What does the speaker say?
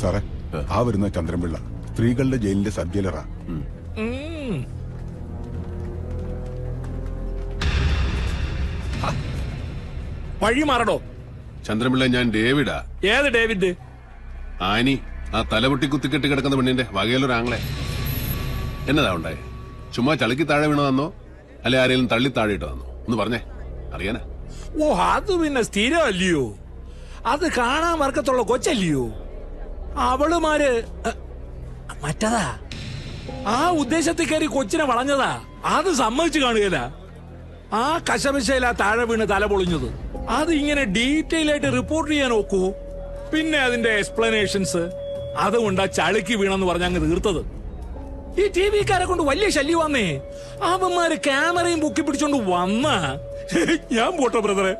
സാറേ, ആ വരുന്ന ചന്ദ്രൻപിള്ള സ്ത്രീകളുടെ ജയിലിന്റെ സബ് ജയിലറാ. വഴി മാറടോ. ചന്ദ്രൻപിള്ള, ഞാൻ ഡേവിഡാ. ഏത് ഡേവിഡ്? ആനി, ആ തലപൊട്ടി കുത്തിക്കെട്ടി കിടക്കുന്ന പെണ്ണിന്റെ വകയിലൊരാങ്ങളെ. എന്നതാ ഉണ്ടായേ? ചുമ്മാ ചളിക്ക് താഴെ വീണതാന്നോ അല്ലെ ആരെങ്കിലും തള്ളി താഴെ ഇട്ടതാന്നോ? ഒന്ന് പറഞ്ഞേ, അറിയാനാ. ഓ, അത് പിന്നെ സ്ഥിരമല്ലയോ? അത് കാണാൻ വർക്കത്തുള്ള കൊച്ചല്ലയോ? അവളുമാര് മറ്റതാ. ആ ഉദ്ദേശത്തിൽ കയറി കൊച്ചിനെ വളഞ്ഞതാ. അത് സമ്മതിച്ചു കാണുകയില്ല. ആ കശപശയിലാ താഴെ വീണ് തല പൊളിഞ്ഞത്. അത് ഇങ്ങനെ ഡീറ്റെയിൽ ആയിട്ട് റിപ്പോർട്ട് ചെയ്യാൻ നോക്കൂ. പിന്നെ അതിന്റെ എക്സ്പ്ലനേഷൻസ്. അതുകൊണ്ടാ ചളിക്ക് വീണെന്ന് പറഞ്ഞ അങ്ങ് തീർത്തത്. ഈ ടി വിക്കാരെ കൊണ്ട് വലിയ ശല്യമാന്നേ. അവന്മാര് ക്യാമറയും പൊക്കി പിടിച്ചോണ്ട് വന്ന ഞാൻ പോട്ടെ ബ്രദറെ.